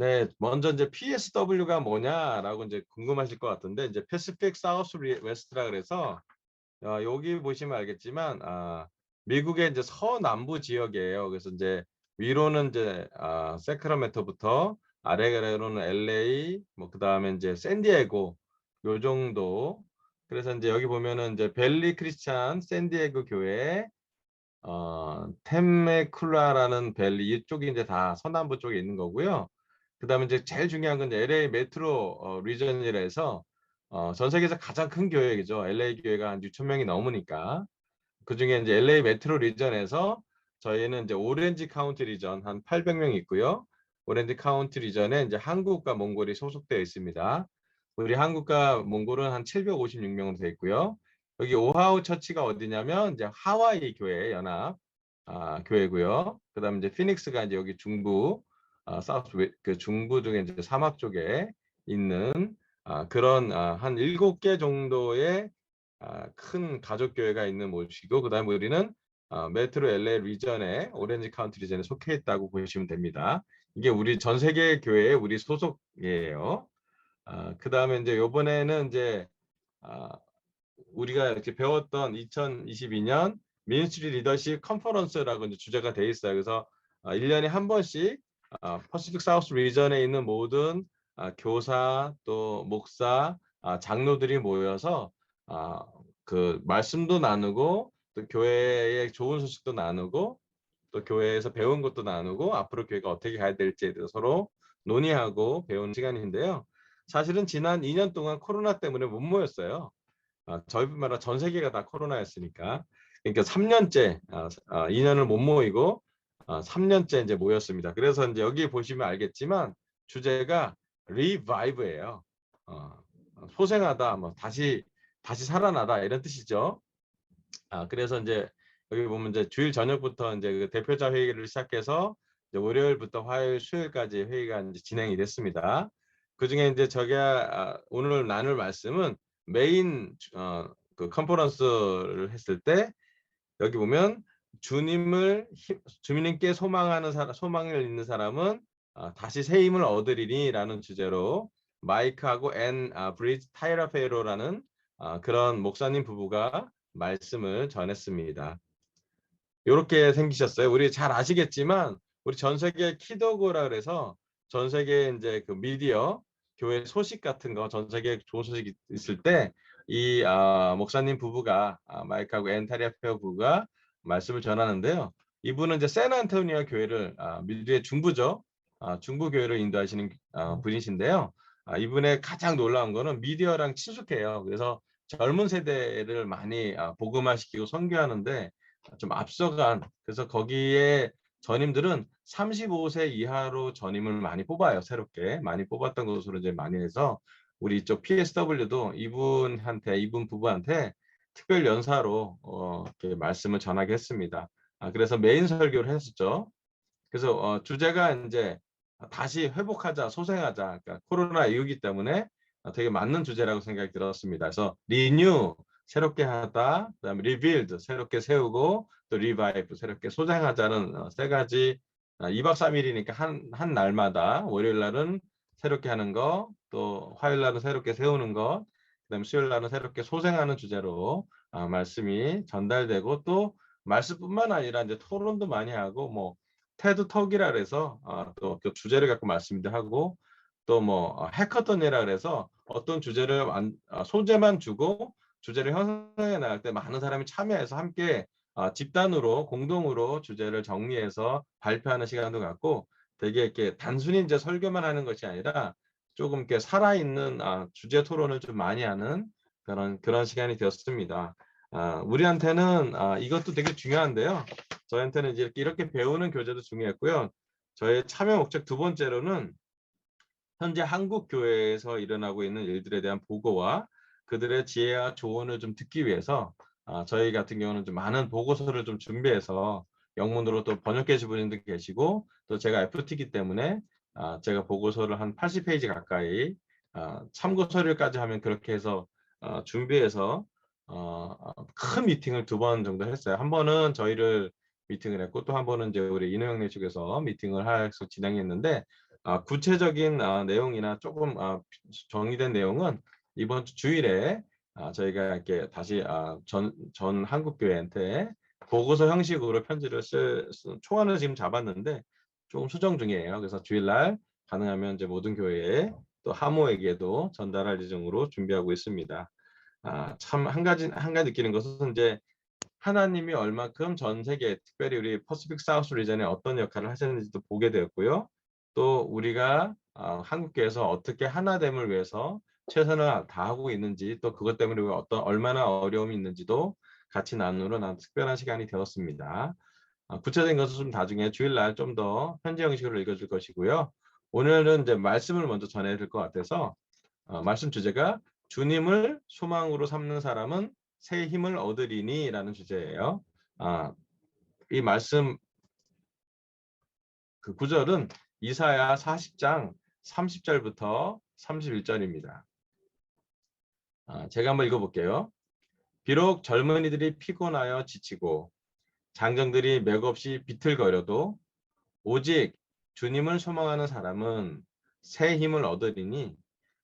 네, 먼저 이제 PSW가 뭐냐라고 이제 궁금하실 것 같은데 이제 Pacific Southwest라 그래서 여기 보시면 알겠지만 미국의 이제 서남부 지역이에요. 그래서 이제 위로는 이제 세크라멘토부터 아래로는 LA 뭐 그다음에 이제 샌디에고 요 정도. 그래서 이제 여기 보면은 이제 벨리 크리스찬 샌디에고 교회 템메쿨라라는 밸리 이쪽이 이제 다 서남부 쪽에 있는 거고요. 그다음에 이제 제일 중요한 건 이제 LA 메트로 리전이라 해서 전 세계에서 가장 큰 교회이죠. LA 교회가 한 6천 명이 넘으니까. 그중에 이제 LA 메트로 리전에서 저희는 이제 오렌지 카운티 리전 한 800명 있고요. 오렌지 카운티 리전에 이제 한국과 몽골이 소속되어 있습니다. 우리 한국과 몽골은 한 756명으로 되어 있고요. 여기 오하우 처치가 어디냐면 이제 하와이 교회 연합 교회고요. 그다음에 이제 피닉스가 이제 여기 중부 사우스 그 중부 중에 이제 사막 쪽에 있는 그런 한 7개 정도의 큰 가족 교회가 있는 곳이고 그다음에 우리는 메트로 LA 리전에 오렌지 카운티 리전에 속해 있다고 보시면 됩니다. 이게 우리 전 세계 교회의 우리 소속이에요. 그다음에 이제 요번에는 이제 아, 우리가 이렇게 배웠던 2022년 미니스트리 리더십 컨퍼런스라고 이제 주제가 돼 있어요. 그래서 1년에 한 번씩 퍼시픽 사우스 리전에 있는 모든 교사 또 목사 장로들이 모여서 그 말씀도 나누고 또 교회의 좋은 소식도 나누고 또 교회에서 배운 것도 나누고 앞으로 교회가 어떻게 가야 될지에 대해서 서로 논의하고 배우는 시간인데요. 사실은 지난 2년 동안 코로나 때문에 못 모였어요. 저희뿐만 아니라 전 세계가 다 코로나였으니까. 그러니까 3년째, 2년을 못 모이고 3년째 이제 모였습니다. 그래서 이제 여기 보시면 알겠지만 주제가 revive예요. 소생하다, 뭐 다시 살아나다 이런 뜻이죠. 그래서 이제 여기 보면 이제 주일 저녁부터 이제 그 대표자 회의를 시작해서 이제 월요일부터 화요일, 수요일까지 회의가 이제 진행이 됐습니다. 그 중에 이제 저가 오늘 나눌 말씀은 메인 그 컨퍼런스를 했을 때 여기 보면 주님께 소망하는 사람, 소망을 있는 사람은 다시 새 힘을 얻으리니라는 주제로 마이크하고 앤 브리지 타이라페로라는 그런 목사님 부부가 말씀을 전했습니다. 이렇게 생기셨어요. 우리 잘 아시겠지만 우리 전 세계 키도그라 그래서 전 세계 이제 그 미디어 교회 소식 같은 거 전 세계 좋은 소식이 있을 때 이 목사님 부부가 마이크하고 앤타리아페어 부부가 말씀을 전하는데요. 이분은 이제 샌안토니아 교회를 미주의 중부죠. 중부 교회를 인도하시는 분이신데요. 이분의 가장 놀라운 거는 미디어랑 친숙해요. 그래서 젊은 세대를 많이 복음화시키고 선교하는데 좀 앞서간 그래서 거기에 전임들은 35세 이하로 전임을 많이 뽑아요. 새롭게 많이 뽑았던 것으로 이제 많이 해서 우리 이쪽 PSW도 이분 부부한테 특별 연사로 이렇게 말씀을 전하게 했습니다. 그래서 메인 설교를 했었죠. 그래서 주제가 이제 다시 회복하자, 소생하자. 그러니까 코로나 이후기 때문에 되게 맞는 주제라고 생각이 들었습니다. 그래서 리뉴, 새롭게 하다, 그다음에 리빌드, 새롭게 세우고 또 리바이브, 새롭게 소생하자는 세 가지 2박 3일이니까 한 날마다 월요일 날은 새롭게 하는 거, 또 화요일 날은 새롭게 세우는 것, 그다음에 수요일 날은 새롭게 소생하는 주제로 말씀이 전달되고 또 말씀뿐만 아니라 이제 토론도 많이 하고 뭐 테드 톡이라 그래서 또 그 주제를 갖고 말씀도 하고 또 뭐 해커톤이라 그래서 어떤 주제를 소재만 주고 주제를 형성해 나갈 때 많은 사람이 참여해서 함께 집단으로 공동으로 주제를 정리해서 발표하는 시간도 갖고 되게 이렇게 단순히 이제 설교만 하는 것이 아니라 조금 이렇게 살아있는 주제 토론을 좀 많이 하는 그런 시간이 되었습니다. 우리한테는 이것도 되게 중요한데요. 저희한테는 이제 이렇게 배우는 교재도 중요했고요. 저의 참여 목적 두 번째로는 현재 한국 교회에서 일어나고 있는 일들에 대한 보고와 그들의 지혜와 조언을 좀 듣기 위해서 저희 같은 경우는 좀 많은 보고서를 좀 준비해서 영문으로 또 번역해 주신 분도 계시고 또 제가 FT이기 때문에 제가 보고서를 한 80페이지 가까이 참고 서류까지 하면 그렇게 해서 준비해서 큰 미팅을 두 번 정도 했어요. 한 번은 저희를 미팅을 했고 또 한 번은 이제 우리 인호 형님 쪽에서 미팅을 해서 진행했는데 구체적인 내용이나 조금 정리된 내용은 이번 주 주일에 저희가 이렇게 다시 전 한국교회한테 보고서 형식으로 편지를 초안을 지금 잡았는데 조금 수정 중이에요. 그래서 주일날 가능하면 이제 모든 교회에 또 하모에게도 전달할 예정으로 준비하고 있습니다. 참 한 가지 느끼는 것은 이제 하나님이 얼마큼 전 세계, 특별히 우리 퍼시픽 사우스 리전에 어떤 역할을 하셨는지도 보게 되었고요. 또 우리가 한국교회에서 어떻게 하나됨을 위해서 최선을 다하고 있는지, 또 그것 때문에 우리가 얼마나 어려움이 있는지도 같이 나누는 특별한 시간이 되었습니다. 구체적인 것은 좀 나중에 주일날 좀 더 편지 형식으로 읽어줄 것이고요. 오늘은 이제 말씀을 먼저 전해야 될 것 같아서 말씀 주제가 주님을 소망으로 삼는 사람은 새 힘을 얻으리니 라는 주제예요. 이 말씀 그 구절은 이사야 40장 30절부터 31절입니다. 제가 한번 읽어볼게요. 비록 젊은이들이 피곤하여 지치고 장정들이 맥없이 비틀거려도 오직 주님을 소망하는 사람은 새 힘을 얻으리니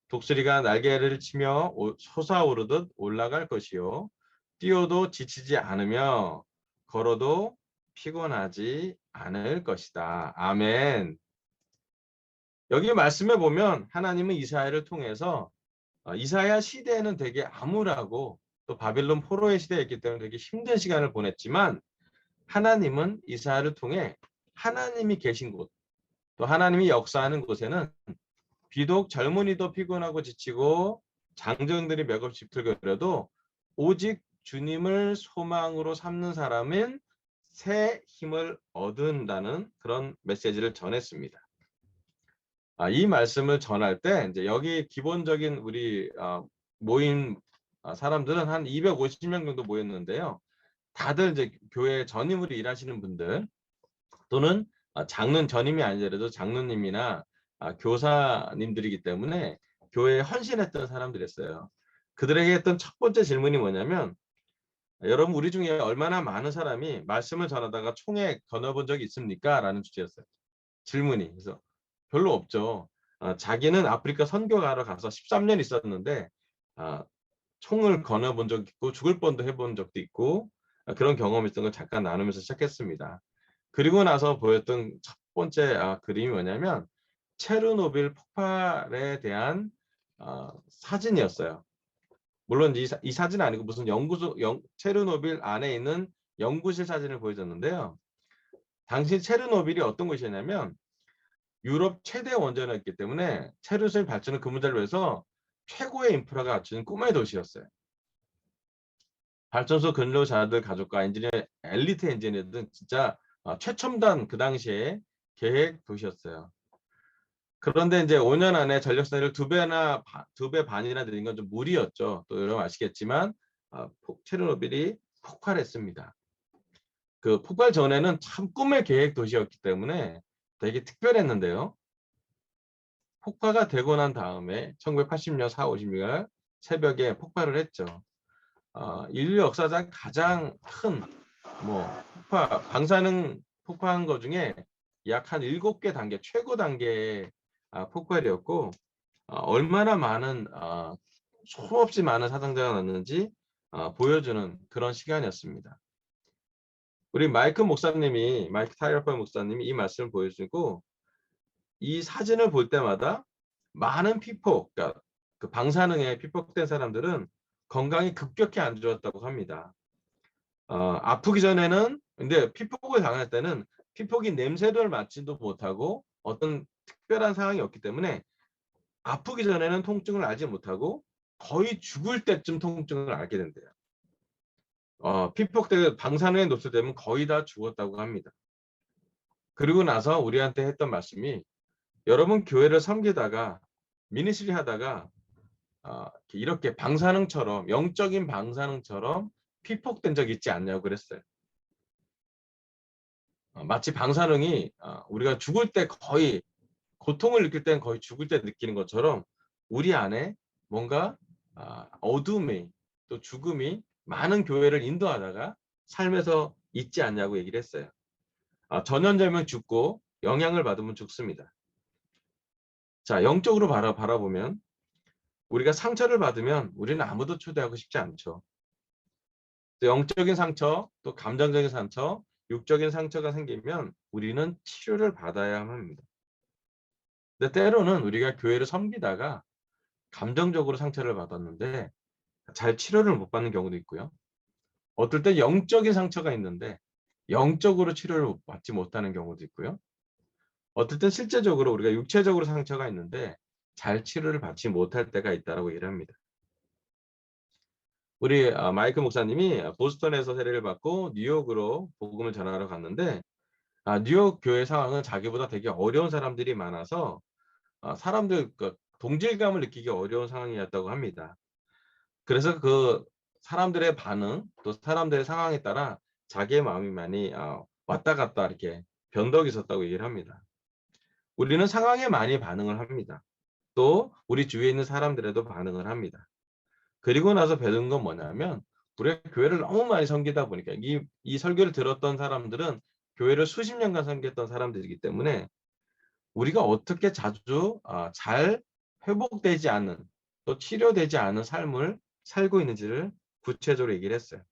독수리가 날개를 치며 솟아오르듯 올라갈 것이요 뛰어도 지치지 않으며 걸어도 피곤하지 않을 것이다. 아멘. 여기 말씀에 보면 하나님은 이사야를 통해서 이사야 시대에는 되게 암울하고 또 바빌론 포로의 시대였기 때문에 되게 힘든 시간을 보냈지만 하나님은 이사야를 통해 하나님이 계신 곳, 또 하나님이 역사하는 곳에는 비록 젊은이도 피곤하고 지치고 장정들이 맥없이 비틀거려도 오직 주님을 소망으로 삼는 사람은 새 힘을 얻는다는 그런 메시지를 전했습니다. 이 말씀을 전할 때 이제 여기 기본적인 우리 모인 사람들은 한 250명 정도 모였는데요. 다들 이제 교회 전임으로 일하시는 분들 또는 전임이 아니더라도 장로님이나 교사님들이기 때문에 교회에 헌신했던 사람들이었어요. 그들에게 했던 첫 번째 질문이 뭐냐면 여러분 우리 중에 얼마나 많은 사람이 말씀을 전하다가 총에 거너본 적이 있습니까? 라는 주제였어요. 질문이. 그래서 별로 없죠. 자기는 아프리카 선교가러 가서 13년 있었는데 총을 거너본 적 있고 죽을 뻔도 해본 적도 있고 그런 경험이 있던 걸 잠깐 나누면서 시작했습니다. 그리고 나서 보였던 첫 번째 그림이 뭐냐면 체르노빌 폭발에 대한 사진이었어요. 물론 이 사진은 아니고 무슨 체르노빌 안에 있는 연구실 사진을 보여줬는데요. 당시 체르노빌이 어떤 곳이었냐면 유럽 최대 원전이었기 때문에 체르노빌 발전을 그 문제로 해서 최고의 인프라가 갖춘 꿈의 도시였어요. 발전소 근로자들 가족과 엘리트 엔지니어들은 진짜 최첨단 그 당시에 계획 도시였어요. 그런데 이제 5년 안에 전력사를 2배 반이나 늘린 건 좀 무리였죠. 또 여러분 아시겠지만 체르노빌이 폭발했습니다. 그 폭발 전에는 참 꿈의 계획 도시였기 때문에 되게 특별했는데요. 폭파가 되고 난 다음에 1980년 4, 50일 새벽에 폭발을 했죠. 인류 역사상 가장 큰 방사능 폭파한 것 중에 약 한 7개 단계, 최고 단계의 폭발이었고 얼마나 많은 수없이 많은 사상자가 났는지 보여주는 그런 시간이었습니다. 우리 마이크 타이러퍼 목사님이 이 말씀을 보여주고 이 사진을 볼 때마다 많은 그러니까 그 방사능에 피폭된 사람들은 건강이 급격히 안 좋았다고 합니다. 아프기 전에는 근데 피폭을 당할 때는 피폭이 냄새를 맡지도 못하고 어떤 특별한 상황이 없기 때문에 아프기 전에는 통증을 알지 못하고 거의 죽을 때쯤 통증을 알게 된대요. 피폭되고 방사능에 노출되면 거의 다 죽었다고 합니다. 그리고 나서 우리한테 했던 말씀이 여러분 교회를 섬기다가 미니스트리 하다가 이렇게 방사능처럼 영적인 방사능처럼 피폭된 적 있지 않냐고 그랬어요. 마치 방사능이 우리가 죽을 때 거의 고통을 느낄 때는 거의 죽을 때 느끼는 것처럼 우리 안에 뭔가 어둠이 또 죽음이 많은 교회를 인도하다가 삶에서 있지 않냐고 얘기를 했어요. 전염되면 죽고 영향을 받으면 죽습니다. 자, 영적으로 바라보면 우리가 상처를 받으면 우리는 아무도 초대하고 싶지 않죠. 또 영적인 상처, 또 감정적인 상처, 육적인 상처가 생기면 우리는 치료를 받아야 합니다. 근데 때로는 우리가 교회를 섬기다가 감정적으로 상처를 받았는데 잘 치료를 못 받는 경우도 있고요. 어떨 때 영적인 상처가 있는데 영적으로 치료를 받지 못하는 경우도 있고요. 어떨 땐 실제적으로 우리가 육체적으로 상처가 있는데 잘 치료를 받지 못할 때가 있다고 얘기를 합니다. 우리 마이크 목사님이 보스턴에서 세례를 받고 뉴욕으로 복음을 전하러 갔는데 뉴욕 교회 상황은 자기보다 되게 어려운 사람들이 많아서 사람들 동질감을 느끼기 어려운 상황이었다고 합니다. 그래서 그 사람들의 반응 또 사람들의 상황에 따라 자기의 마음이 많이 왔다 갔다 이렇게 변덕이 있었다고 얘기를 합니다. 우리는 상황에 많이 반응을 합니다. 또 우리 주위에 있는 사람들에도 반응을 합니다. 그리고 나서 배운 건 뭐냐면 우리가 교회를 너무 많이 섬기다 보니까 이 설교를 들었던 사람들은 교회를 수십 년간 섬겼던 사람들이기 때문에 우리가 어떻게 자주 잘 회복되지 않는 또 치료되지 않은 삶을 살고 있는지를 구체적으로 얘기를 했어요.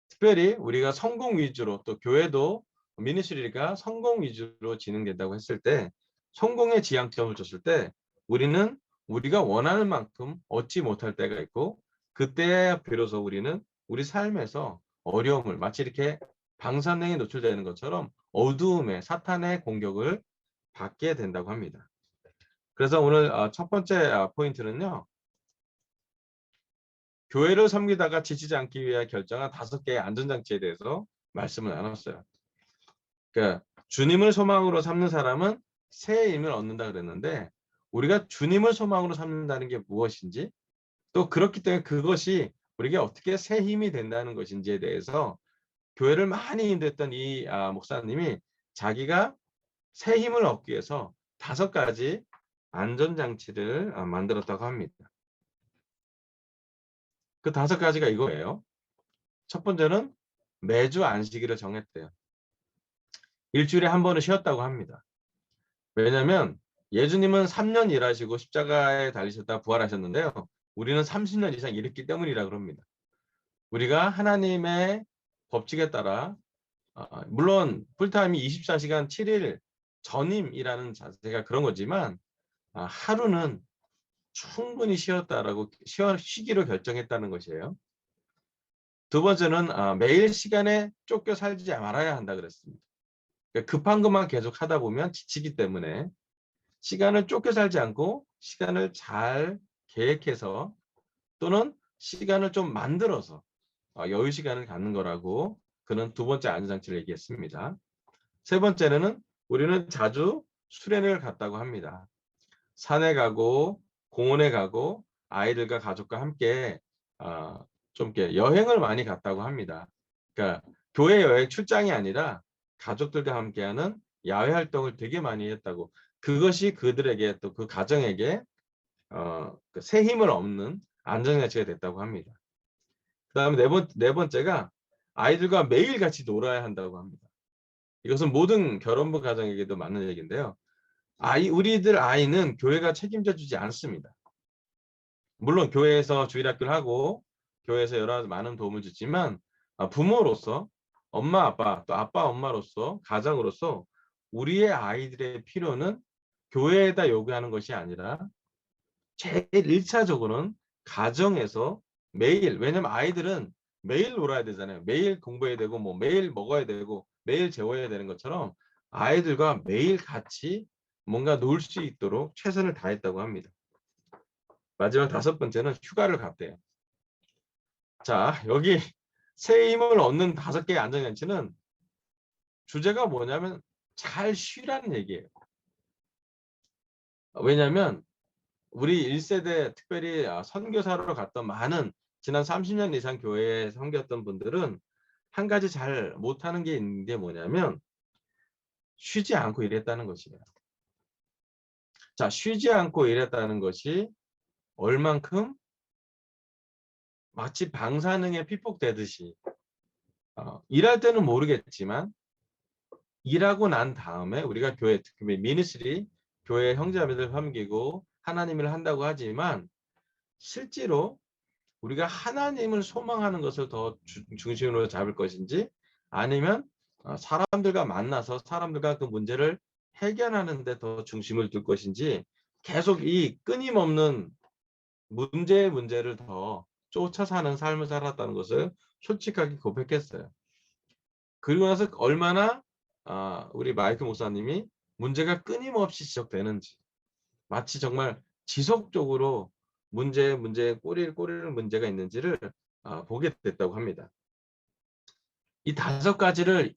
특별히 우리가 성공 위주로 또 교회도 미니스트리가 성공 위주로 진행된다고 했을 때 성공의 지향점을 줬을 때 우리는 우리가 원하는 만큼 얻지 못할 때가 있고 그때 비로소 우리는 우리 삶에서 어려움을 마치 이렇게 방사능에 노출되는 것처럼 어두움의 사탄의 공격을 받게 된다고 합니다. 그래서 오늘 첫 번째 포인트는요. 교회를 섬기다가 지치지 않기 위해 결정한 5개의 안전장치에 대해서 말씀을 나눴어요. 그러니까 주님을 소망으로 삼는 사람은 새 힘을 얻는다 그랬는데 우리가 주님을 소망으로 삼는다는 게 무엇인지 또 그렇기 때문에 그것이 우리에게 어떻게 새 힘이 된다는 것인지에 대해서 교회를 많이 인도했던 이 목사님이 자기가 새 힘을 얻기 위해서 5가지 안전장치를 만들었다고 합니다. 그 5가지가 이거예요. 첫 번째는 매주 안식일을 정했대요. 일주일에 한 번은 쉬었다고 합니다. 왜냐하면 예수님은 3년 일하시고 십자가에 달리셨다 부활하셨는데요. 우리는 30년 이상 일했기 때문이라 그럽니다. 우리가 하나님의 법칙에 따라 물론 풀타임이 24시간 7일 전임이라는 자세가 그런 거지만 하루는 충분히 쉬었다라고 쉬기로 결정했다는 것이에요. 두 번째는 매일 시간에 쫓겨 살지 말아야 한다 그랬습니다. 그러니까 급한 것만 계속 하다 보면 지치기 때문에 시간을 쫓겨 살지 않고 시간을 잘 계획해서 또는 시간을 좀 만들어서 여유 시간을 갖는 거라고 그는 2번째 안전장치를 얘기했습니다. 세 번째는 우리는 자주 수련회를 갔다고 합니다. 산에 가고 공원에 가고 아이들과 가족과 함께 좀 이렇게 여행을 많이 갔다고 합니다. 그러니까 교회 여행 출장이 아니라 가족들과 함께하는 야외 활동을 되게 많이 했다고. 그것이 그들에게 또 그 가정에게 새 힘을 얻는 안전장치가 됐다고 합니다. 그다음에 네 번째가 아이들과 매일 같이 놀아야 한다고 합니다. 이것은 모든 결혼부 가정에게도 맞는 얘기인데요. 우리들 아이는 교회가 책임져 주지 않습니다. 물론 교회에서 주일학교를 하고 교회에서 여러 가지 많은 도움을 주지만 부모로서 엄마 아빠 또 아빠 엄마로서 가장으로서 우리의 아이들의 필요는 교회에다 요구하는 것이 아니라 제일 1차적으로는 가정에서 매일 왜냐면 아이들은 매일 놀아야 되잖아요. 매일 공부해야 되고 뭐 매일 먹어야 되고 매일 재워야 되는 것처럼 아이들과 매일 같이 뭔가 놀 수 있도록 최선을 다했다고 합니다. 마지막 5번째는 휴가를 갔대요. 자, 여기 새 힘을 얻는 5개의 안전장치는 주제가 뭐냐면 잘 쉬라는 얘기예요. 왜냐하면 우리 1세대 특별히 선교사로 갔던 많은 지난 30년 이상 교회에 섬겼던 분들은 한 가지 잘 못하는 게 있는 게 뭐냐면 쉬지 않고 일했다는 것이에요. 자, 쉬지 않고 일했다는 것이 얼만큼 마치 방사능에 피폭되듯이 일할 때는 모르겠지만 일하고 난 다음에 우리가 교회 특히 미니스트리 교회 형제자매들 섬기고 하나님을 한다고 하지만 실제로 우리가 하나님을 소망하는 것을 더 중심으로 잡을 것인지 아니면 사람들과 만나서 사람들과 그 문제를 해결하는 데 더 중심을 둘 것인지 계속 이 끊임없는 문제를 더 쫓아 사는 삶을 살았다는 것을 솔직하게 고백했어요. 그리고 나서 얼마나 우리 마이크 목사님이 문제가 끊임없이 지적되는지 마치 정말 지속적으로 문제에 꼬리를 문제가 있는지를 보게 됐다고 합니다. 이 5가지를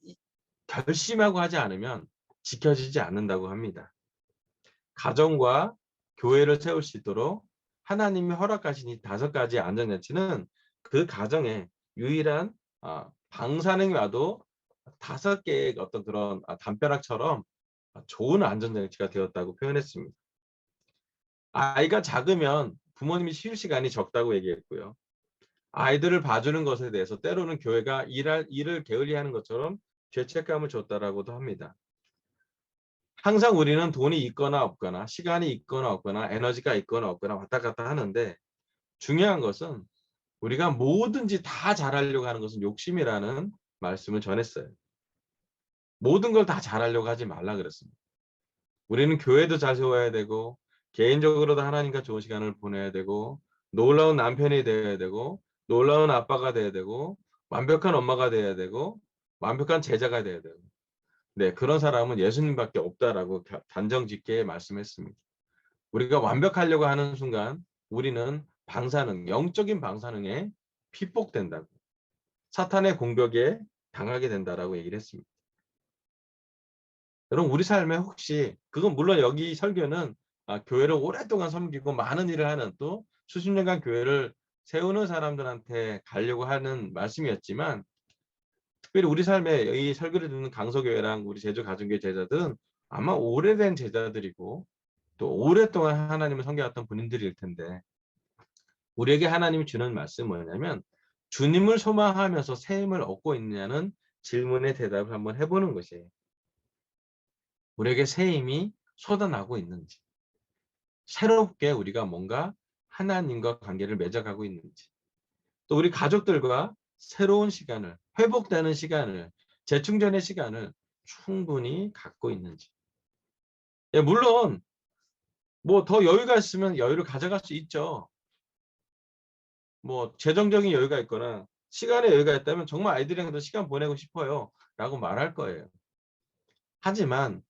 결심하고 하지 않으면 지켜지지 않는다고 합니다. 가정과 교회를 세울 수 있도록 하나님이 허락하신 이 5가지 안전장치는 그 가정의 유일한 방사능이 와도 5개의 어떤 그런 담벼락처럼 좋은 안전장치가 되었다고 표현했습니다. 아이가 작으면 부모님이 쉴 시간이 적다고 얘기했고요. 아이들을 봐주는 것에 대해서 때로는 교회가 일을 게을리하는 것처럼 죄책감을 줬다라고도 합니다. 항상 우리는 돈이 있거나 없거나 시간이 있거나 없거나 에너지가 있거나 없거나 왔다 갔다 하는데 중요한 것은 우리가 뭐든지 다 잘하려고 하는 것은 욕심이라는 말씀을 전했어요. 모든 걸 다 잘하려고 하지 말라 그랬습니다. 우리는 교회도 잘 세워야 되고 개인적으로도 하나님과 좋은 시간을 보내야 되고 놀라운 남편이 되어야 되고 놀라운 아빠가 되어야 되고 완벽한 엄마가 되어야 되고 완벽한 제자가 되어야 되고 네, 그런 사람은 예수님밖에 없다라고 단정 짓게 말씀했습니다. 우리가 완벽하려고 하는 순간 우리는 영적인 방사능에 피폭된다고 사탄의 공격에 당하게 된다라고 얘기를 했습니다. 여러분 우리 삶에 혹시 그건 물론 여기 설교는 교회를 오랫동안 섬기고 많은 일을 하는 또 수십 년간 교회를 세우는 사람들한테 가려고 하는 말씀이었지만 특별히 우리 삶에 이 설교를 듣는 강서교회랑 우리 제주 가정교회 제자들은 아마 오래된 제자들이고 또 오랫동안 하나님을 섬겨왔던 분들일 텐데 우리에게 하나님이 주는 말씀은 뭐냐면 주님을 소망하면서 새 힘을 얻고 있느냐는 질문의 대답을 한번 해보는 것이에요. 우리에게 새 힘이 쏟아나고 있는지 새롭게 우리가 뭔가 하나님과 관계를 맺어가고 있는지 또 우리 가족들과 새로운 시간을 회복되는 시간을 재충전의 시간을 충분히 갖고 있는지 예, 물론 뭐 더 여유가 있으면 여유를 가져갈 수 있죠. 뭐 재정적인 여유가 있거나 시간의 여유가 있다면 정말 아이들이랑 더 시간 보내고 싶어요 라고 말할 거예요. 하지만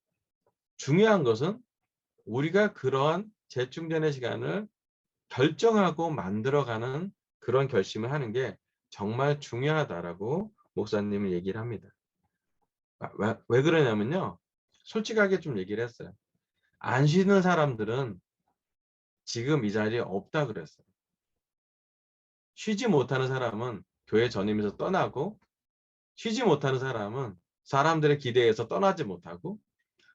중요한 것은 우리가 그러한 재충전의 시간을 결정하고 만들어가는 그런 결심을 하는 게 정말 중요하다라고 목사님은 얘기를 합니다. 왜 그러냐면요. 솔직하게 좀 얘기를 했어요. 안 쉬는 사람들은 지금 이 자리에 없다 그랬어요. 쉬지 못하는 사람은 교회 전임에서 떠나고 쉬지 못하는 사람은 사람들의 기대에서 떠나지 못하고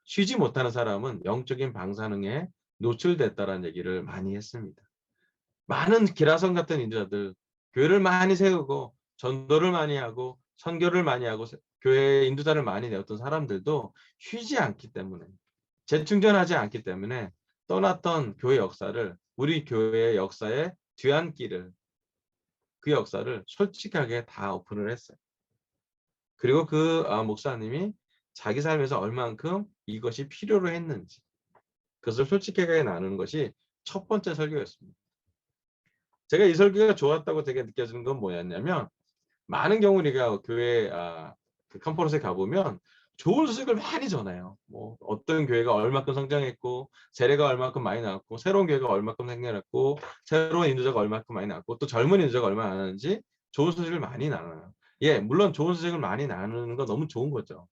쉬지 못하는 사람은 영적인 방사능에 노출됐다라는 얘기를 많이 했습니다. 많은 기라성 같은 인도자들 교회를 많이 세우고 전도를 많이 하고 선교를 많이 하고 교회에 인도자를 많이 내었던 사람들도 쉬지 않기 때문에 재충전하지 않기 때문에 떠났던 교회 역사를 우리 교회의 역사의 뒤안길을 그 역사를 솔직하게 다 오픈을 했어요. 그리고 그 목사님이 자기 삶에서 얼만큼 이것이 필요로 했는지 그것을 솔직하게 나누는 것이 첫 번째 설교였습니다. 제가 이 설교가 좋았다고 되게 느껴지는 건 뭐였냐면 많은 경우 우리가 교회 그 컨퍼런스에 가보면 좋은 소식을 많이 전해요. 뭐 어떤 교회가 얼마큼 성장했고 세례가 얼마큼 많이 나왔고 새로운 교회가 얼마큼 생겨났고 새로운 인도자가 얼마큼 많이 나왔고 또 젊은 인도자가 얼마나 나는지 좋은 소식을 많이 나눠요. 예, 물론 좋은 소식을 많이 나누는 건 너무 좋은 거죠.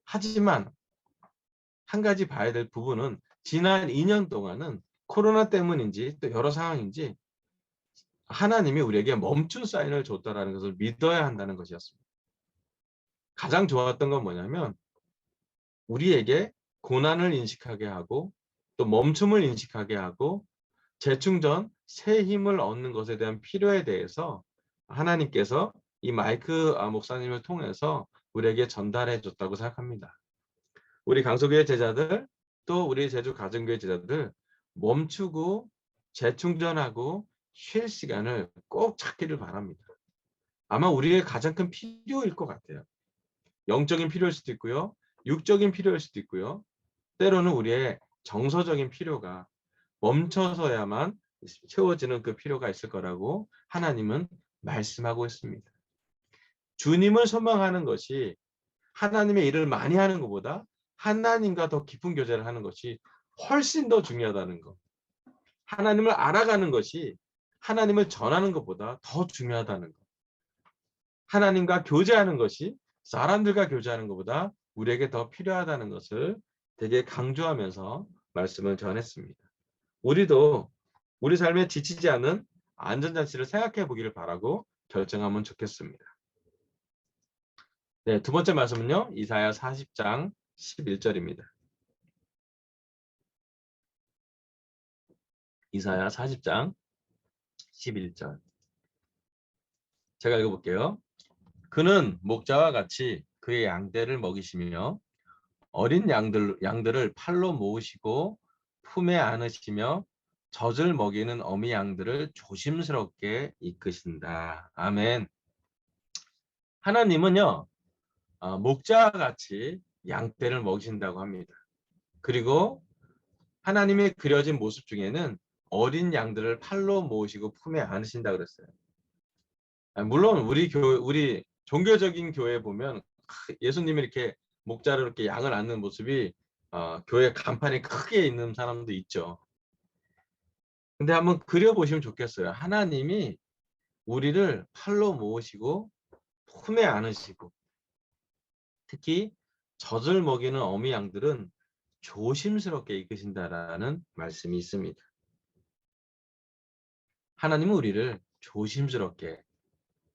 하지만 한 가지 봐야 될 부분은 지난 2년 동안은 코로나 때문인지 또 여러 상황인지 하나님이 우리에게 멈춘 사인을 줬다라는 것을 믿어야 한다는 것이었습니다. 가장 좋았던 건 뭐냐면 우리에게 고난을 인식하게 하고 또 멈춤을 인식하게 하고 재충전, 새 힘을 얻는 것에 대한 필요에 대해서 하나님께서 이 마이크 목사님을 통해서 우리에게 전달해 줬다고 생각합니다. 우리 강소교회 제자들 또 우리 제주 가정교회 지도자들 멈추고 재충전하고 쉴 시간을 꼭 찾기를 바랍니다. 아마 우리의 가장 큰 필요일 것 같아요. 영적인 필요일 수도 있고요. 육적인 필요일 수도 있고요. 때로는 우리의 정서적인 필요가 멈춰서야만 채워지는 그 필요가 있을 거라고 하나님은 말씀하고 있습니다. 주님을 소망하는 것이 하나님의 일을 많이 하는 것보다 하나님과 더 깊은 교제를 하는 것이 훨씬 더 중요하다는 것. 하나님을 알아가는 것이 하나님을 전하는 것보다 더 중요하다는 것. 하나님과 교제하는 것이 사람들과 교제하는 것보다 우리에게 더 필요하다는 것을 되게 강조하면서 말씀을 전했습니다. 우리도 우리 삶에 지치지 않는 안전장치를 생각해 보기를 바라고 결정하면 좋겠습니다. 네, 두 번째 말씀은요. 이사야 40장 11절입니다. 이사야 40장 11절. 제가 읽어볼게요. 그는 목자와 같이 그의 양떼를 먹이시며 어린 양들을 팔로 모으시고 품에 안으시며 젖을 먹이는 어미 양들을 조심스럽게 이끄신다. 아멘. 하나님은요. 목자와 같이 양떼를 먹이신다고 합니다. 그리고 하나님의 그려진 모습 중에는 어린 양들을 팔로 모으시고 품에 안으신다 그랬어요. 물론 우리 종교적인 교회에 보면 예수님이 이렇게 목자로 이렇게 양을 안는 모습이 교회 간판에 크게 있는 사람도 있죠. 근데 한번 그려보시면 좋겠어요. 하나님이 우리를 팔로 모으시고 품에 안으시고 특히 젖을 먹이는 어미 양들은 조심스럽게 이끄신다라는 말씀이 있습니다. 하나님은 우리를 조심스럽게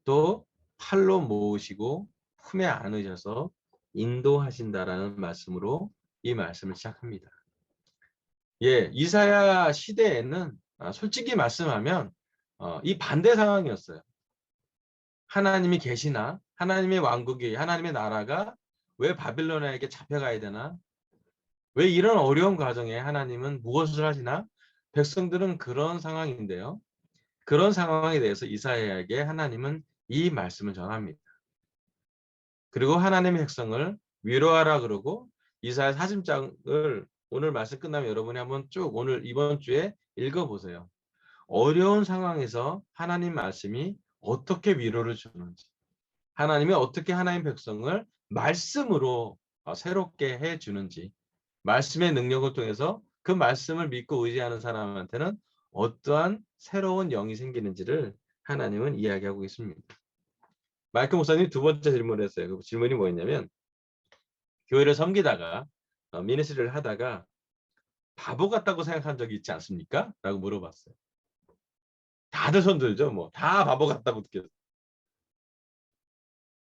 또 팔로 모으시고 품에 안으셔서 인도하신다라는 말씀으로 이 말씀을 시작합니다. 예, 이사야 시대에는 솔직히 말씀하면 이 반대 상황이었어요. 하나님이 계시나? 하나님의 왕국이, 하나님의 나라가 왜 바빌론에게 잡혀가야 되나? 왜 이런 어려운 과정에 하나님은 무엇을 하시나? 백성들은 그런 상황인데요. 그런 상황에 대해서 이사야에게 하나님은 이 말씀을 전합니다. 그리고 하나님의 백성을 위로하라 그러고 이사야 40장을 오늘 말씀 끝나면 여러분이 한번 쭉 오늘 이번 주에 읽어보세요. 어려운 상황에서 하나님 말씀이 어떻게 위로를 주는지 하나님이 어떻게 하나님 백성을 말씀으로 새롭게 해주는지 말씀의 능력을 통해서 그 말씀을 믿고 의지하는 사람한테는 어떠한 새로운 영이 생기는지를 하나님은 이야기하고 있습니다. 마이크 목사님 두 번째 질문을 했어요. 그 질문이 뭐였냐면 교회를 섬기다가 미니스트리를 하다가 바보 같다고 생각한 적이 있지 않습니까? 라고 물어봤어요. 다들 손 들죠. 뭐 다 바보 같다고 느꼈어요.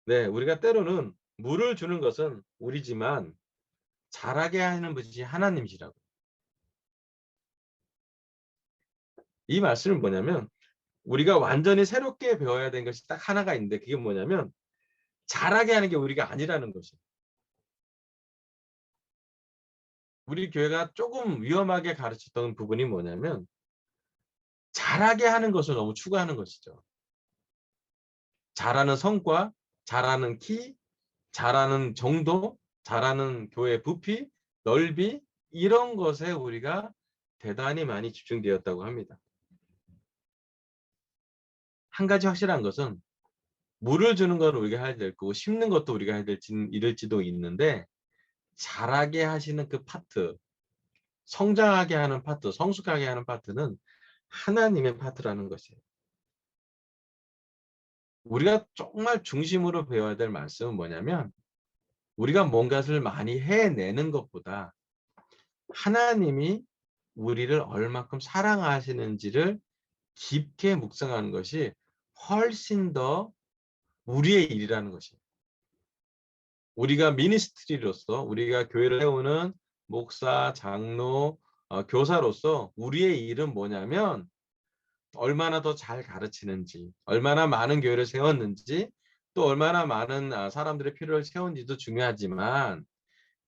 네, 우리가 때로는 물을 주는 것은 우리지만 잘하게 하는 분이 하나님이시라고. 이 말씀은 뭐냐면 우리가 완전히 새롭게 배워야 되는 것이 딱 하나가 있는데 그게 뭐냐면 잘하게 하는 게 우리가 아니라는 것이에요. 우리 교회가 조금 위험하게 가르쳤던 부분이 뭐냐면 잘하게 하는 것을 너무 추구하는 것이죠. 잘하는 성과, 잘하는 키, 잘하는 정도, 잘하는 교회 부피, 넓이 이런 것에 우리가 대단히 많이 집중되었다고 합니다. 한 가지 확실한 것은 물을 주는 건 우리가 해야 될 거고 심는 것도 우리가 해야 될지도 있는데 잘하게 하시는 그 파트, 성장하게 하는 파트, 성숙하게 하는 파트는 하나님의 파트라는 것이에요. 우리가 정말 중심으로 배워야 될 말씀은 뭐냐면 우리가 뭔가를 많이 해내는 것보다 하나님이 우리를 얼마큼 사랑하시는지를 깊게 묵상하는 것이 훨씬 더 우리의 일이라는 것이에요. 우리가 미니스트리로서 우리가 교회를 세우는 목사, 장로, 교사로서 우리의 일은 뭐냐면 얼마나 더 잘 가르치는지, 얼마나 많은 교회를 세웠는지, 또 얼마나 많은 사람들의 필요를 채웠는지도 중요하지만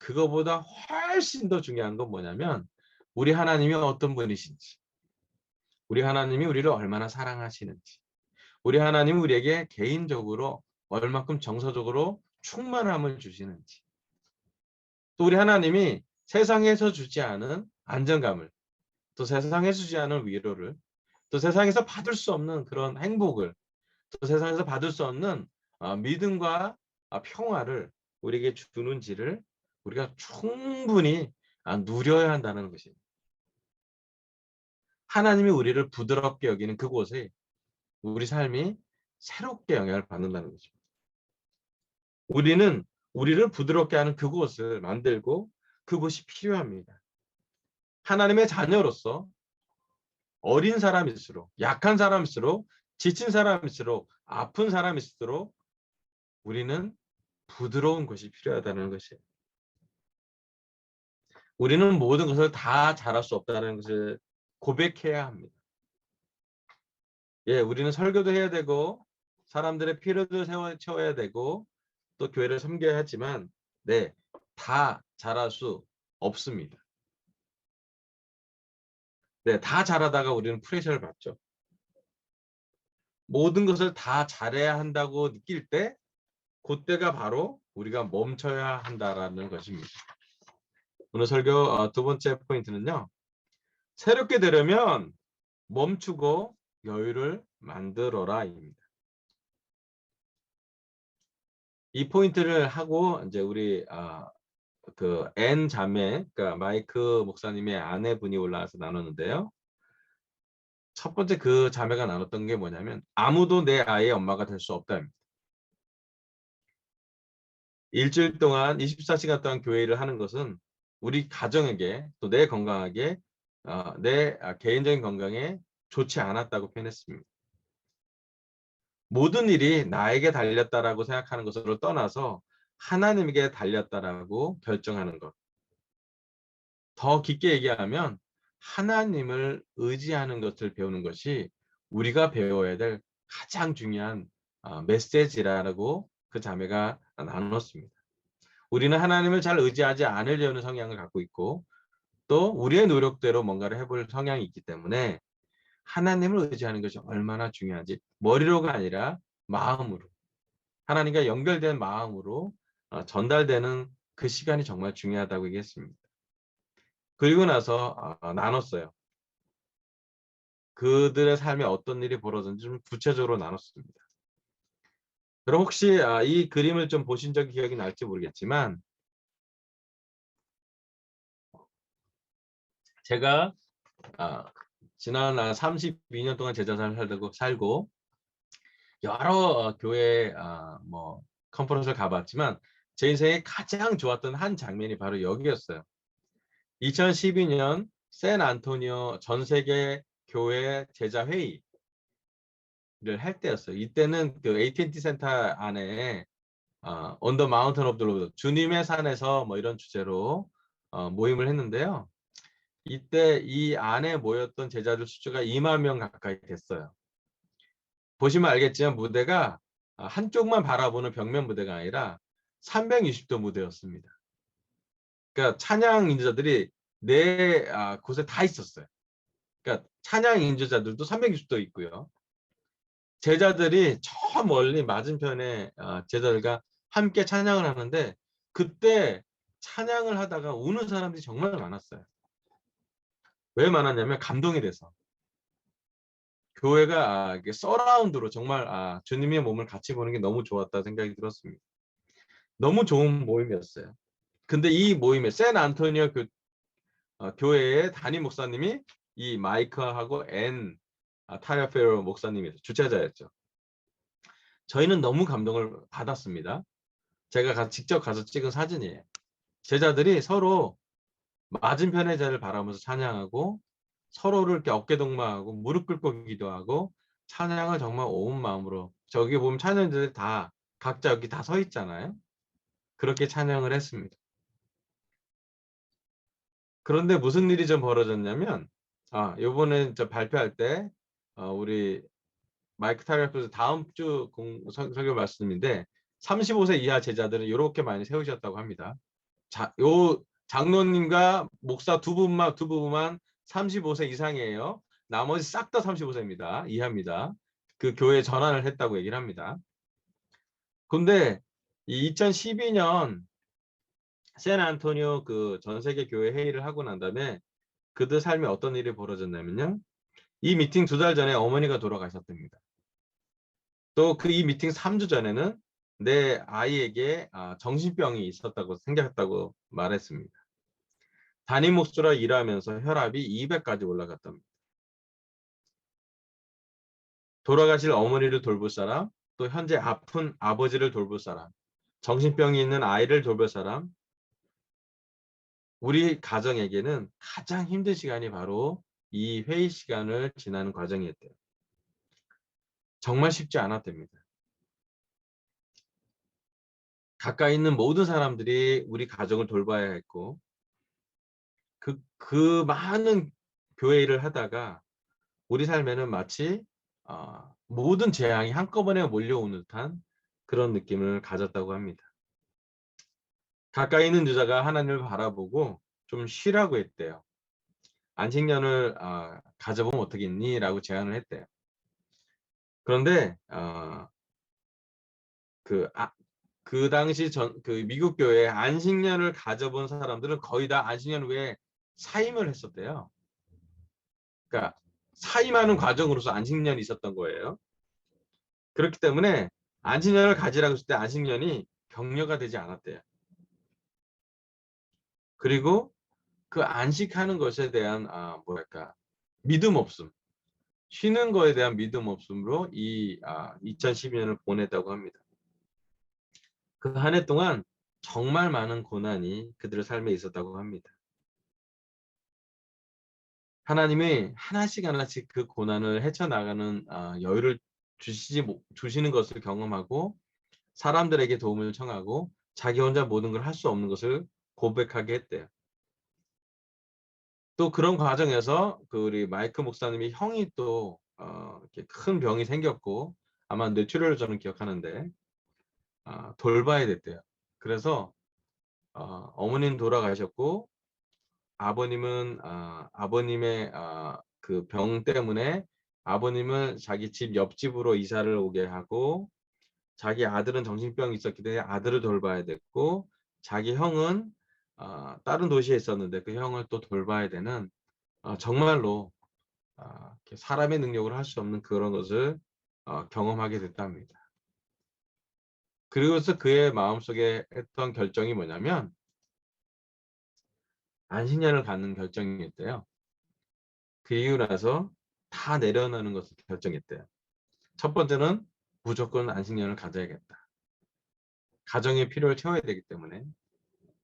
그거보다 훨씬 더 중요한 건 뭐냐면 우리 하나님이 어떤 분이신지, 우리 하나님이 우리를 얼마나 사랑하시는지, 우리 하나님이 우리에게 개인적으로 얼마큼 정서적으로 충만함을 주시는지, 또 우리 하나님이 세상에서 주지 않은 안정감을, 또 세상에서 주지 않은 위로를, 또 세상에서 받을 수 없는 그런 행복을, 또 세상에서 받을 수 없는 믿음과 평화를 우리에게 주는지를 우리가 충분히 누려야 한다는 것입니다. 하나님이 우리를 부드럽게 여기는 그곳에 우리 삶이 새롭게 영향을 받는다는 거죠. 우리는 우리를 부드럽게 하는 그곳을 만들고 그곳이 필요합니다. 하나님의 자녀로서 어린 사람일수록, 약한 사람일수록, 지친 사람일수록, 아픈 사람일수록 우리는 부드러운 것이 필요하다는 것이에요. 우리는 모든 것을 다 잘할 수 없다는 것을 고백해야 합니다. 예, 우리는 설교도 해야 되고 사람들의 필요도 채워야 되고 또 교회를 섬겨야 하지만 네, 다 잘할 수 없습니다. 네, 다 잘하다가 우리는 프레셔를 받죠. 모든 것을 다 잘해야 한다고 느낄 때 그때가 바로 우리가 멈춰야 한다라는 것입니다. 오늘 설교 두 번째 포인트는요. 새롭게 되려면 멈추고 여유를 만들어라입니다. 이 포인트를 하고 이제 우리 그 N 자매, 그러니까 마이크 목사님의 아내분이 올라와서 나눴는데요. 첫 번째 그 자매가 나눴던 게 뭐냐면 아무도 내 아이의 엄마가 될 수 없다입니다. 일주일 동안 24시간 동안 교회 일을 하는 것은 우리 가정에게 또 내 건강하게 내 개인적인 건강에 좋지 않았다고 표현했습니다. 모든 일이 나에게 달렸다라고 생각하는 것으로 떠나서 하나님에게 달렸다라고 결정하는 것. 더 깊게 얘기하면 하나님을 의지하는 것을 배우는 것이 우리가 배워야 될 가장 중요한 메시지라고 그 자매가 나눴습니다. 우리는 하나님을 잘 의지하지 않으려는 성향을 갖고 있고 또 우리의 노력대로 뭔가를 해볼 성향이 있기 때문에 하나님을 의지하는 것이 얼마나 중요한지 머리로가 아니라 마음으로 하나님과 연결된 마음으로 전달되는 그 시간이 정말 중요하다고 얘기했습니다. 그리고 나서 나눴어요. 그들의 삶에 어떤 일이 벌어졌는지 좀 구체적으로 나눴습니다. 그럼 혹시 이 그림을 좀 보신 적이 기억이 날지 모르겠지만 제가 지난 32년 동안 제자생활을 살고 여러 교회 뭐 컨퍼런스를 가봤지만 제 인생에 가장 좋았던 한 장면이 바로 여기였어요. 2012년 샌안토니오 전세계 교회 제자회의를 할 때였어요. 이때는 그 AT&T 센터 안에 On the Mountain of the Lord, 주님의 산에서 뭐 이런 주제로 모임을 했는데요. 이때 이 안에 모였던 제자들 수가 2만 명 가까이 됐어요. 보시면 알겠지만 무대가 한쪽만 바라보는 벽면 무대가 아니라 360도 무대였습니다. 그러니까 찬양 인도자들이 네 곳에 다 있었어요. 그러니까 찬양 인도자들도 360도 있고요. 제자들이 저 멀리 맞은편에 제자들과 함께 찬양을 하는데 그때 찬양을 하다가 우는 사람들이 정말 많았어요. 왜 많았냐면 감동이 돼서. 교회가 이게 서라운드로 정말 주님의 몸을 같이 보는 게 너무 좋았다 생각이 들었습니다. 너무 좋은 모임이었어요. 근데 이 모임에 샌안토니오 교회의 담임 목사님이 이 마이크하고 앤 타야페로 목사님이 주최자였죠. 저희는 너무 감동을 받았습니다. 제가 직접 가서 찍은 사진이에요. 제자들이 서로 맞은편의 자를 바라보면서 찬양하고 서로를 이렇게 어깨동무하고 무릎 꿇고 기도하고 찬양을 정말 온 마음으로 저기 보면 찬양들이 다 각자 여기 다 서 있잖아요. 그렇게 찬양을 했습니다. 그런데 무슨 일이 좀 벌어졌냐면 요번에 저 발표할 때 우리 마이크 타이어프에서 다음 주 설교 말씀인데 35세 이하 제자들은 이렇게 많이 세우셨다고 합니다. 요 장로님과 목사 두 부부만 35세 이상이에요. 나머지 싹 다 35세입니다. 이해합니다. 그 교회 전환을 했다고 얘기를 합니다. 근데 이 2012년 샌안토니오 그 전 세계 교회 회의를 하고 난 다음에 그들 삶에 어떤 일이 벌어졌냐면요. 이 미팅 2달 전에 어머니가 돌아가셨답니다. 또 그 이 미팅 3주 전에는 내 아이에게 정신병이 있었다고 생겼다고 말했습니다. 담임 목수라 일하면서 혈압이 200까지 올라갔답니다. 돌아가실 어머니를 돌볼 사람, 또 현재 아픈 아버지를 돌볼 사람, 정신병이 있는 아이를 돌볼 사람, 우리 가정에게는 가장 힘든 시간이 바로 이 회의 시간을 지나는 과정이었대요. 정말 쉽지 않았답니다. 가까이 있는 모든 사람들이 우리 가정을 돌봐야 했고 그 많은 교회 일을 하다가 우리 삶에는 마치 모든 재앙이 한꺼번에 몰려오는 듯한 그런 느낌을 가졌다고 합니다. 가까이 있는 유자가 하나님을 바라보고 좀 쉬라고 했대요. 안식년을 가져보면 어떻겠니? 라고 제안을 했대요. 그런데 그 당시 그 미국 교회에 안식년을 가져본 사람들은 거의 다 안식년 후에 사임을 했었대요. 그러니까 사임하는 과정으로서 안식년이 있었던 거예요. 그렇기 때문에 안식년을 가지라고 했을 때 안식년이 격려가 되지 않았대요. 그리고 그 안식하는 것에 대한 뭐랄까 믿음 없음, 쉬는 거에 대한 믿음 없음으로 이 2012년을 보냈다고 합니다. 그 한 해 동안 정말 많은 고난이 그들의 삶에 있었다고 합니다. 하나님이 하나씩 하나씩 그 고난을 헤쳐나가는 여유를 주시는 것을 경험하고 사람들에게 도움을 청하고 자기 혼자 모든 걸 할 수 없는 것을 고백하게 했대요. 또 그런 과정에서 그 우리 마이크 목사님이 형이 또 이렇게 큰 병이 생겼고 아마 뇌출혈을 저는 기억하는데 돌봐야 됐대요. 그래서 어머니는 돌아가셨고 아버님은 아버님의 그 병 때문에 아버님은 자기 집 옆집으로 이사를 오게 하고 자기 아들은 정신병이 있었기 때문에 아들을 돌봐야 됐고 자기 형은 다른 도시에 있었는데 그 형을 또 돌봐야 되는 정말로 사람의 능력으로 할 수 없는 그런 것을 경험하게 됐답니다. 그리고서 그의 마음속에 했던 결정이 뭐냐면 안식년을 갖는 결정이었대요. 그 이후 나서 다 내려놓는 것을 결정했대요. 첫 번째는 무조건 안식년을 가져야겠다. 가정의 필요를 채워야 되기 때문에.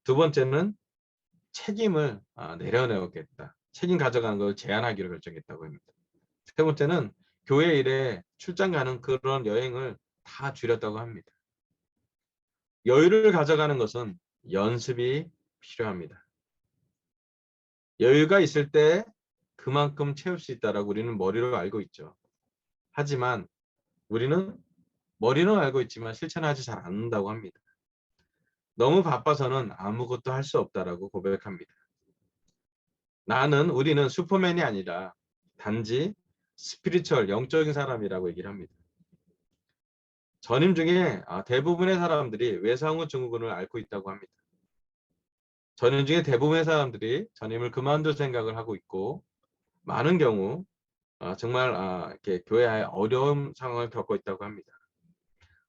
두 번째는 책임을 내려놓겠다. 책임 가져가는 걸 제한하기로 결정했다고 합니다. 세 번째는 교회 일에 출장 가는 그런 여행을 다 줄였다고 합니다. 여유를 가져가는 것은 연습이 필요합니다. 여유가 있을 때 그만큼 채울 수 있다라고 우리는 머리로 알고 있죠. 하지만 우리는 머리는 알고 있지만 실천하지 잘 않는다고 합니다. 너무 바빠서는 아무것도 할 수 없다라고 고백합니다. 우리는 슈퍼맨이 아니라 단지 스피리추얼, 영적인 사람이라고 얘기를 합니다. 전임 중에 대부분의 사람들이 외상후 증후군을 앓고 있다고 합니다. 전임 중에 대부분의 사람들이 전임을 그만둘 생각을 하고 있고 많은 경우 정말 이렇게 교회에 어려운 상황을 겪고 있다고 합니다.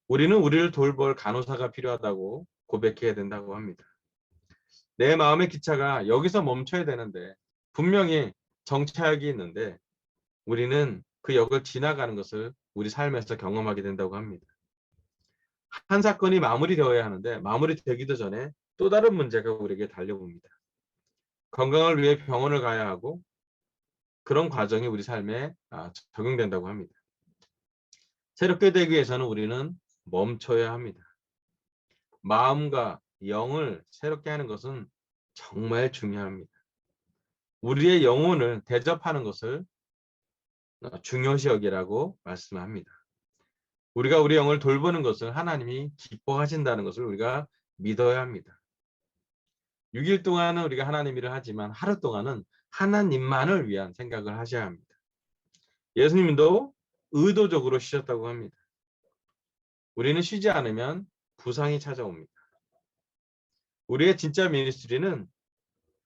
우리는 우리를 돌볼 간호사가 필요하다고 고백해야 된다고 합니다. 내 마음의 기차가 여기서 멈춰야 되는데 분명히 정차역이 있는데 우리는 그 역을 지나가는 것을 우리 삶에서 경험하게 된다고 합니다. 한 사건이 마무리되어야 하는데 마무리되기도 전에 또 다른 문제가 우리에게 달려옵니다. 건강을 위해 병원을 가야 하고 그런 과정이 우리 삶에 적용된다고 합니다. 새롭게 되기 위해서는 우리는 멈춰야 합니다. 마음과 영을 새롭게 하는 것은 정말 중요합니다. 우리의 영혼을 대접하는 것을 중요시 여기라고 말씀합니다. 우리가 우리 영을 돌보는 것을 하나님이 기뻐하신다는 것을 우리가 믿어야 합니다. 6일 동안은 우리가 하나님 일을 하지만 하루 동안은 하나님만을 위한 생각을 하셔야 합니다. 예수님도 의도적으로 쉬셨다고 합니다. 우리는 쉬지 않으면 부상이 찾아옵니다. 우리의 진짜 미니스트리는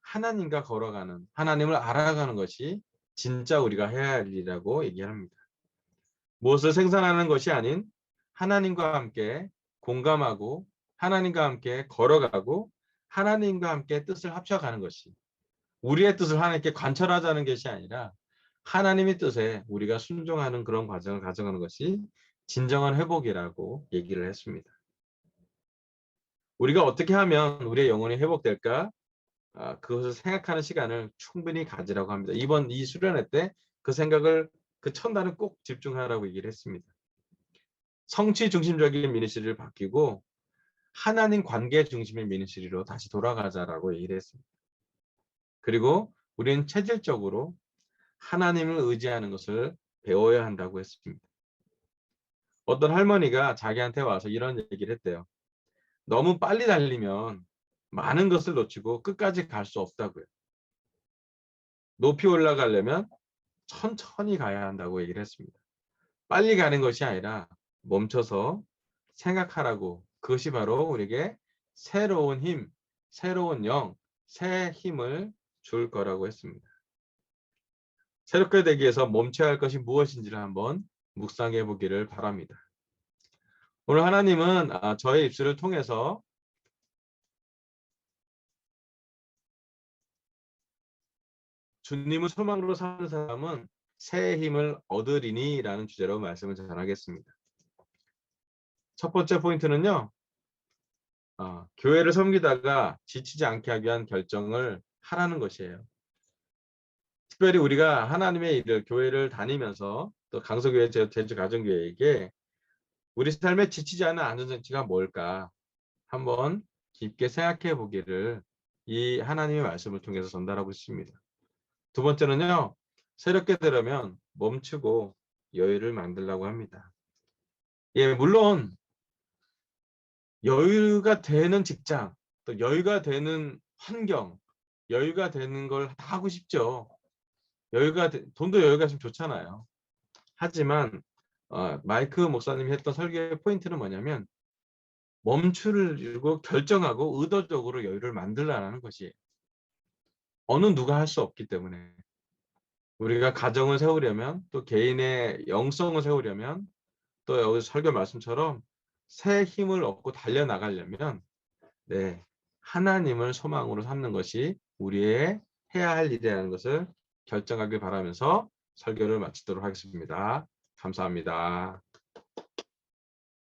하나님과 걸어가는, 하나님을 알아가는 것이 진짜 우리가 해야 할 일이라고 얘기합니다. 무엇을 생산하는 것이 아닌 하나님과 함께 공감하고 하나님과 함께 걸어가고 하나님과 함께 뜻을 합쳐가는 것이, 우리의 뜻을 하나님께 관철하자는 것이 아니라 하나님의 뜻에 우리가 순종하는 그런 과정을 가져가는 것이 진정한 회복이라고 얘기를 했습니다. 우리가 어떻게 하면 우리의 영혼이 회복될까? 그것을 생각하는 시간을 충분히 가지라고 합니다. 이번 이 수련회 때 그 생각을, 그 첫날은 꼭 집중하라고 얘기를 했습니다. 성취 중심적인 미니스트리를 바뀌고 하나님 관계 중심의 미니스트리로 다시 돌아가자라고 얘기를 했습니다. 그리고 우리는 체질적으로 하나님을 의지하는 것을 배워야 한다고 했습니다. 어떤 할머니가 자기한테 와서 이런 얘기를 했대요. 너무 빨리 달리면 많은 것을 놓치고 끝까지 갈 수 없다고요. 높이 올라가려면 천천히 가야 한다고 얘기를 했습니다. 빨리 가는 것이 아니라 멈춰서 생각하라고, 그것이 바로 우리에게 새로운 힘, 새로운 영, 새 힘을 줄 거라고 했습니다. 새롭게 되기 위해서 멈춰야 할 것이 무엇인지를 한번 묵상해 보기를 바랍니다. 오늘 하나님은 저의 입술을 통해서 주님을 소망으로 사는 사람은 새 힘을 얻으리니 라는 주제로 말씀을 전하겠습니다. 첫 번째 포인트는요. 교회를 섬기다가 지치지 않게 하기 위한 결정을 하라는 것이에요. 특별히 우리가 하나님의 일을, 교회를 다니면서 또 강서교회, 제주가정교회에게 우리 삶에 지치지 않는 안전장치가 뭘까 한번 깊게 생각해 보기를 이 하나님의 말씀을 통해서 전달하고 있습니다. 두 번째는요. 새롭게 되려면 멈추고 여유를 만들라고 합니다. 예, 물론 여유가 되는 직장, 또 여유가 되는 환경, 여유가 되는 걸 다 하고 싶죠. 돈도 여유가 있으면 좋잖아요. 하지만 마이크 목사님이 했던 설교의 포인트는 뭐냐면 멈추고 결정하고 의도적으로 여유를 만들라는 것이, 어느 누가 할 수 없기 때문에 우리가 가정을 세우려면, 또 개인의 영성을 세우려면, 또 여기 설교 말씀처럼 새 힘을 얻고 달려나가려면 하나님을 소망으로 삼는 것이 우리의 해야 할 일이라는 것을 결정하길 바라면서 설교를 마치도록 하겠습니다. 감사합니다.